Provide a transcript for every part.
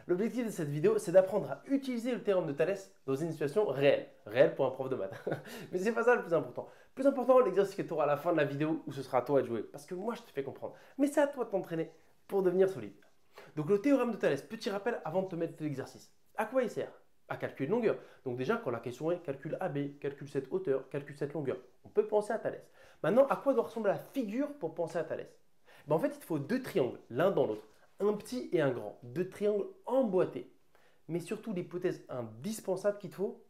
L'objectif de cette vidéo, c'est d'apprendre à utiliser le théorème de Thalès dans une situation réelle. Réelle pour un prof de maths. Mais c'est pas ça le plus important. Le plus important, l'exercice que tu auras à la fin de la vidéo où ce sera à toi de jouer. Parce que moi, je te fais comprendre. Mais c'est à toi de t'entraîner pour devenir solide. Donc le théorème de Thalès, petit rappel avant de te mettre l'exercice. À quoi il sert? À calculer une longueur. Donc déjà, quand la question est calcul AB, calcule cette hauteur, calcule cette longueur, on peut penser à Thalès. Maintenant, à quoi doit ressembler la figure pour penser à Thalès? En fait, il te faut deux triangles, l'un dans l'autre. Un petit et un grand. Deux triangles emboîtés. Mais surtout, l'hypothèse indispensable qu'il te faut,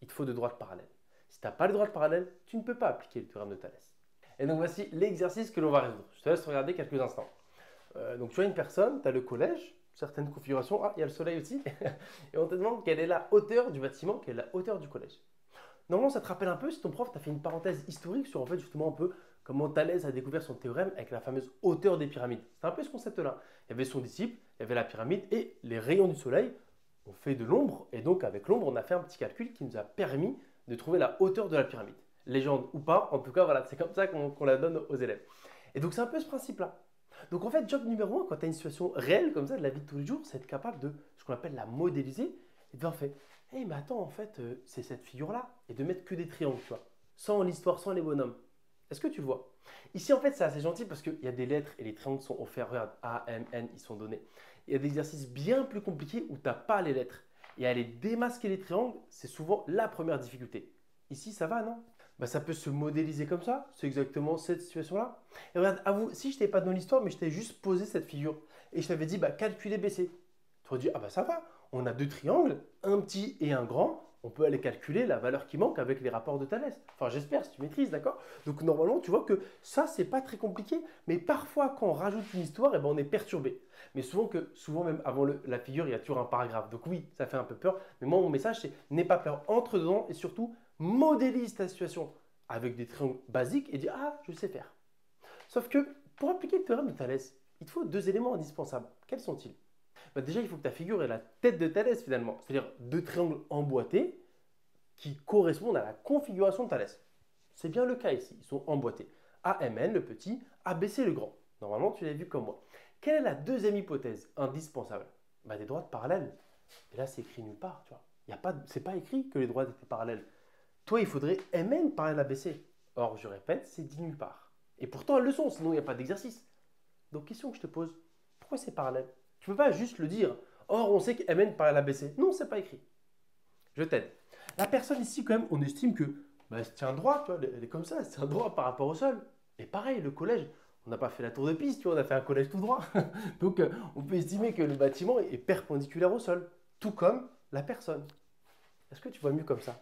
il te faut deux droites parallèles. Si tu n'as pas de droites parallèles, tu ne peux pas appliquer le théorème de Thalès. Et donc voici l'exercice que l'on va résoudre. Je te laisse regarder quelques instants. Donc tu as une personne, tu as le collège, certaines configurations. Ah, il y a le soleil aussi. Et on te demande quelle est la hauteur du bâtiment, quelle est la hauteur du collège. Normalement, ça te rappelle un peu si ton prof t'a fait une parenthèse historique sur en fait justement un peu comment Thalès a découvert son théorème avec la fameuse hauteur des pyramides. C'est un peu ce concept-là. Il y avait son disciple, il y avait la pyramide et les rayons du soleil ont fait de l'ombre et donc avec l'ombre, on a fait un petit calcul qui nous a permis de trouver la hauteur de la pyramide. Légende ou pas, en tout cas, voilà, c'est comme ça qu'on la donne aux élèves. Et donc, c'est un peu ce principe-là. Donc, en fait, job numéro un, quand tu as une situation réelle comme ça de la vie de tous les jours, c'est être capable de ce qu'on appelle la modéliser et de faire fait, hey, mais attends, en fait, c'est cette figure-là et de mettre que des triangles, tu vois, sans l'histoire, sans les bonhommes. Est-ce que tu le vois? Ici, en fait, c'est assez gentil parce qu'il y a des lettres et les triangles sont offerts. Regarde, A, M, N, ils sont donnés. Il y a des exercices bien plus compliqués où tu n'as pas les lettres. Et aller démasquer les triangles, c'est souvent la première difficulté. Ici, ça va, non? Ça peut se modéliser comme ça. C'est exactement cette situation-là. Et regarde, avoue, si je t'ai pas donné l'histoire, mais je t'ai juste posé cette figure et je t'avais dit, calculer BC. Tu aurais dit, ah ça va, on a deux triangles, un petit et un grand. On peut aller calculer la valeur qui manque avec les rapports de Thalès. Enfin, j'espère, si tu maîtrises, d'accord? Donc, normalement, tu vois que ça, c'est pas très compliqué. Mais parfois, quand on rajoute une histoire, on est perturbé. Mais souvent même avant la figure, il y a toujours un paragraphe. Donc, oui, ça fait un peu peur. Mais moi, mon message, c'est n'aie pas peur, entre dedans et surtout, modélise ta situation avec des triangles basiques et dis, ah, je sais faire. Sauf que pour appliquer le théorème de Thalès, il te faut deux éléments indispensables. Quels sont-ils? Déjà, il faut que ta figure ait la tête de Thalès finalement, c'est-à-dire deux triangles emboîtés qui correspondent à la configuration de Thalès. C'est bien le cas ici, ils sont emboîtés. AMN le petit, ABC le grand. Normalement, tu l'as vu comme moi. Quelle est la deuxième hypothèse indispensable? Des droites parallèles. Et là, c'est écrit nulle part, tu vois. C'est pas écrit que les droites étaient parallèles. Toi, il faudrait MN parallèle à BC. Or, je répète, c'est dit nulle part. Et pourtant, elles le sont, sinon il n'y a pas d'exercice. Donc, question que je te pose, pourquoi c'est parallèle? Tu ne peux pas juste le dire. Or, on sait que MN parallèle à BC. Non, c'est pas écrit. Je t'aide. La personne ici, quand même, on estime que elle se tient droit, tu vois, elle est comme ça, elle se tient droit par rapport au sol. Et pareil, le collège, on n'a pas fait la tour de piste, tu vois, on a fait un collège tout droit. Donc, on peut estimer que le bâtiment est perpendiculaire au sol, tout comme la personne. Est-ce que tu vois mieux comme ça?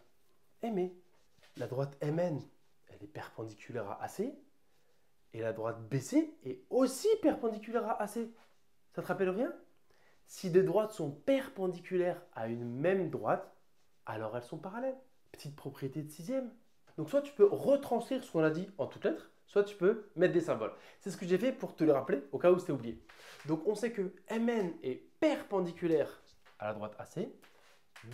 Mais la droite MN, elle est perpendiculaire à AC, et la droite BC est aussi perpendiculaire à AC. Ça te rappelle rien? Si deux droites sont perpendiculaires à une même droite, alors elles sont parallèles. Petite propriété de sixième. Donc soit tu peux retranscrire ce qu'on a dit en toutes lettres, soit tu peux mettre des symboles. C'est ce que j'ai fait pour te le rappeler au cas où c'était oublié. Donc on sait que MN est perpendiculaire à la droite AC,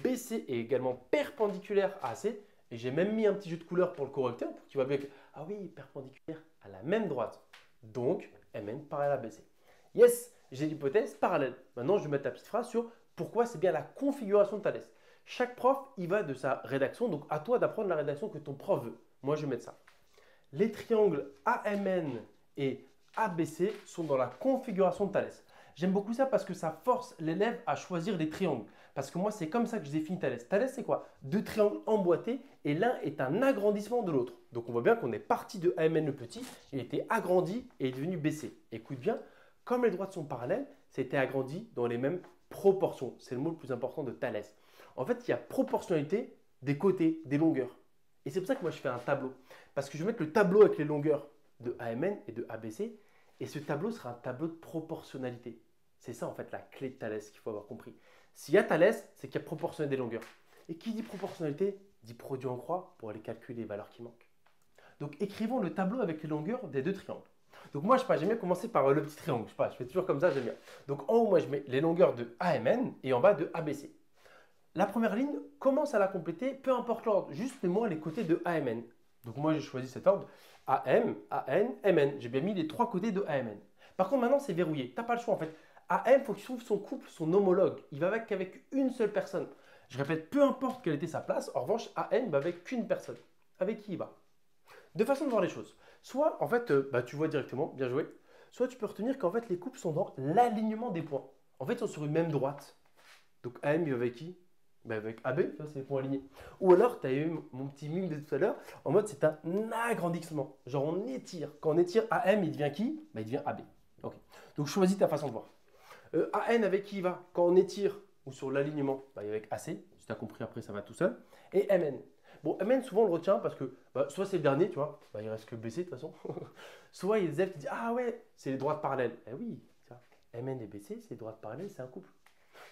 BC est également perpendiculaire à AC, et j'ai même mis un petit jeu de couleur pour le correcteur pour que tu vois bien que, ah oui, perpendiculaire à la même droite. Donc MN parallèle à BC. Yes, j'ai l'hypothèse parallèle. Maintenant, je vais mettre la petite phrase sur pourquoi c'est bien la configuration de Thalès. Chaque prof, il va de sa rédaction, donc à toi d'apprendre la rédaction que ton prof veut. Moi, je vais mettre ça. Les triangles AMN et ABC sont dans la configuration de Thalès. J'aime beaucoup ça parce que ça force l'élève à choisir des triangles. Parce que moi, c'est comme ça que je définis Thalès. Thalès, c'est quoi? Deux triangles emboîtés et l'un est un agrandissement de l'autre. Donc, on voit bien qu'on est parti de AMN le petit, il était agrandi et est devenu BC. Écoute bien, comme les droites sont parallèles, c'était agrandi dans les mêmes proportions. C'est le mot le plus important de Thalès. En fait, il y a proportionnalité des côtés, des longueurs. Et c'est pour ça que moi, je fais un tableau. Parce que je vais mettre le tableau avec les longueurs de AMN et de ABC. Et ce tableau sera un tableau de proportionnalité. C'est ça, en fait, la clé de Thalès qu'il faut avoir compris. S'il y a Thalès, c'est qu'il y a proportionnalité des longueurs. Et qui dit proportionnalité, dit produit en croix pour aller calculer les valeurs qui manquent. Donc, écrivons le tableau avec les longueurs des deux triangles. Donc, moi, je sais pas, j'aime bien commencer par le petit triangle. Je sais pas, je fais toujours comme ça, j'aime bien. Donc, en haut, moi, je mets les longueurs de AMN et en bas de ABC. La première ligne, commence à la compléter, peu importe l'ordre, juste mets-moi les côtés de AMN. Donc moi j'ai choisi cet ordre, AM, AN, MN. J'ai bien mis les trois côtés de AMN. Par contre maintenant c'est verrouillé, tu n'as pas le choix en fait. AM, il faut qu'il trouve son couple, son homologue. Il va avec une seule personne. Je répète, peu importe quelle était sa place, en revanche, AM va avec qu'une personne. Avec qui il va? Deux façons de voir les choses. Soit, en fait, tu vois directement, bien joué. Soit tu peux retenir qu'en fait, les couples sont dans l'alignement des points. En fait, ils sont sur une même droite. Donc AM, il va avec qui? Avec AB, ça c'est les points alignés. Ou alors, tu as eu mon petit mime de tout à l'heure, en mode c'est un agrandissement. Genre on étire. Quand on étire AM, il devient qui? Il devient AB. Ok. Donc choisis ta façon de voir. AN avec qui il va? Quand on étire ou sur l'alignement, il est avec AC. Si tu as compris après, ça va tout seul. Et MN. Bon, MN, souvent on le retient parce que soit c'est le dernier, tu vois, il reste que BC de toute façon. Soit il y a des élèves qui disent ah ouais, c'est les droites parallèles. Eh oui, tiens, MN et BC, c'est les droites parallèles, c'est un couple.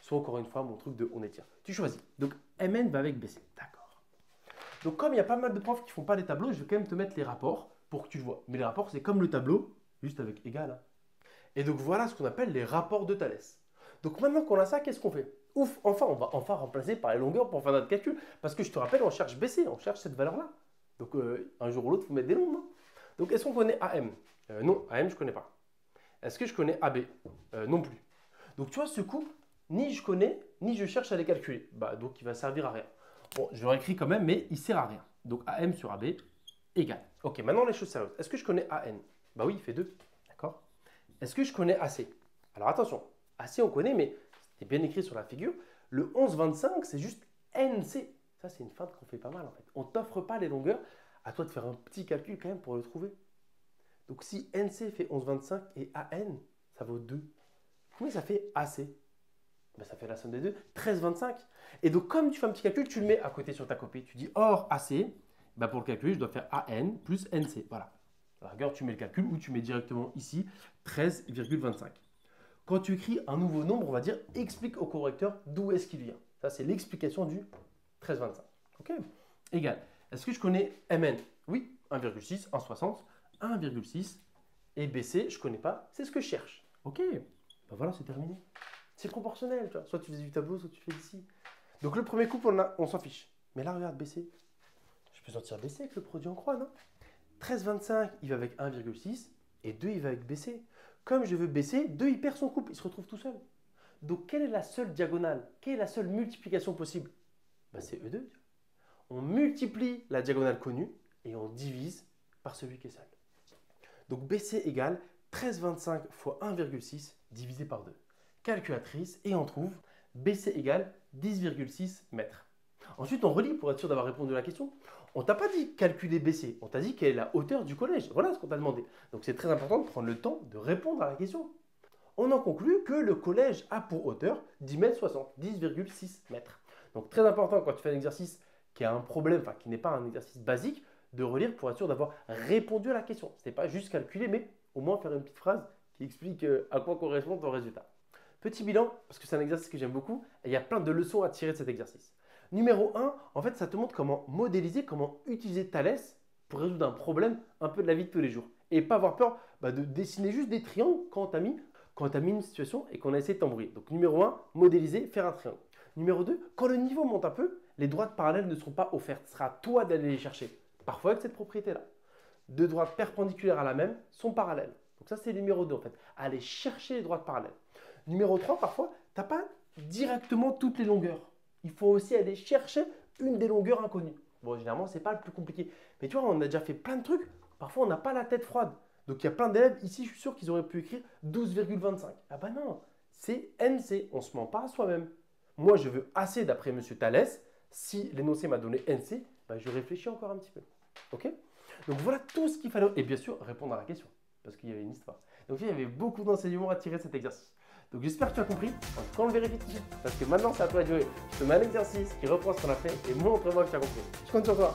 Soit encore une fois mon truc de on étire. Tu choisis. Donc MN va avec BC. D'accord. Donc comme il y a pas mal de profs qui font pas les tableaux, je vais quand même te mettre les rapports pour que tu vois. Mais les rapports, c'est comme le tableau, juste avec égal. Hein. Et donc voilà ce qu'on appelle les rapports de Thalès. Donc maintenant qu'on a ça, qu'est-ce qu'on fait? Ouf, enfin, on va enfin remplacer par les longueurs pour faire notre calcul. Parce que je te rappelle, on cherche BC, on cherche cette valeur-là. Donc un jour ou l'autre, il faut mettre des nombres. Donc est-ce qu'on connaît AM? Non, AM, je ne connais pas. Est-ce que je connais AB? Non plus. Donc tu vois, ce couple, ni je connais, ni je cherche à les calculer. Donc il va servir à rien. Bon, je l'aurais écrit quand même, mais il ne sert à rien. Donc AM sur AB égale. Ok, maintenant les choses sérieuses. Est-ce que je connais AN? Bah oui, il fait 2. D'accord. Est-ce que je connais AC? Alors attention, AC on connaît, mais c'était bien écrit sur la figure. Le 11-25, c'est juste NC. Ça, c'est une feinte qu'on fait pas mal en fait. On ne t'offre pas les longueurs. À toi de faire un petit calcul quand même pour le trouver. Donc si NC fait 11-25 et AN, ça vaut 2. Combien ça fait AC? Ça fait la somme des deux, 13,25. Et donc, comme tu fais un petit calcul, tu le mets à côté sur ta copie. Tu dis or AC, pour le calculer, je dois faire AN plus NC. Voilà. À la rigueur, tu mets le calcul ou tu mets directement ici 13,25. Quand tu écris un nouveau nombre, on va dire explique au correcteur d'où est-ce qu'il vient. Ça, c'est l'explication du 13,25. OK? Égal. Est-ce que je connais MN? Oui, 1,6, 1,60, 1,6. Et BC, je ne connais pas. C'est ce que je cherche. OK? Voilà, c'est terminé. C'est proportionnel, tu vois. Soit tu faisais du tableau, soit tu fais d'ici. Donc le premier couple, on s'en fiche. Mais là, regarde, BC. Je peux sortir BC avec le produit en croix, non? 13,25, il va avec 1,6 et 2, il va avec BC. Comme je veux BC, 2, il perd son couple, il se retrouve tout seul. Donc quelle est la seule diagonale? Quelle est la seule multiplication possible? C'est E2. On multiplie la diagonale connue et on divise par celui qui est seul. Donc BC égale 13,25 fois 1,6 divisé par 2. Calculatrice et on trouve BC égale 10,6 mètres. Ensuite, on relit pour être sûr d'avoir répondu à la question. On ne t'a pas dit calculer BC, on t'a dit quelle est la hauteur du collège. Voilà ce qu'on t'a demandé. Donc c'est très important de prendre le temps de répondre à la question. On en conclut que le collège a pour hauteur 10 mètres 60, 10,6 mètres. Donc très important quand tu fais un exercice qui a un problème, qui n'est pas un exercice basique, de relire pour être sûr d'avoir répondu à la question. Ce n'est pas juste calculer, mais au moins faire une petite phrase qui explique à quoi correspond ton résultat. Petit bilan, parce que c'est un exercice que j'aime beaucoup, et il y a plein de leçons à tirer de cet exercice. Numéro 1, en fait, ça te montre comment modéliser, comment utiliser Thalès pour résoudre un problème un peu de la vie de tous les jours. Et pas avoir peur de dessiner juste des triangles quand tu as mis une situation et qu'on a essayé de t'embrouiller. Donc numéro 1, modéliser, faire un triangle. Numéro 2, quand le niveau monte un peu, les droites parallèles ne seront pas offertes. Ce sera à toi d'aller les chercher. Parfois avec cette propriété-là. Deux droites perpendiculaires à la même sont parallèles. Donc ça, c'est le numéro 2 en fait. Aller chercher les droites parallèles. Numéro 3, parfois, tu n'as pas directement toutes les longueurs. Il faut aussi aller chercher une des longueurs inconnues. Bon, généralement, ce n'est pas le plus compliqué. Mais tu vois, on a déjà fait plein de trucs. Parfois, on n'a pas la tête froide. Donc, il y a plein d'élèves ici, je suis sûr qu'ils auraient pu écrire 12,25. Ah bah non, c'est NC. On ne se ment pas à soi-même. Moi, je veux AC d'après M. Thalès. Si l'énoncé m'a donné NC, je réfléchis encore un petit peu. OK? Donc, voilà tout ce qu'il fallait. Et bien sûr, répondre à la question. Parce qu'il y avait une histoire. Donc, il y avait beaucoup d'enseignements à tirer de cet exercice. Donc j'espère que tu as compris. En tout cas, on le vérifie tout de suite. Parce que maintenant, c'est à toi de jouer. Je te mets un exercice qui reprend ce qu'on a fait et montre-moi que tu as compris. Je compte sur toi.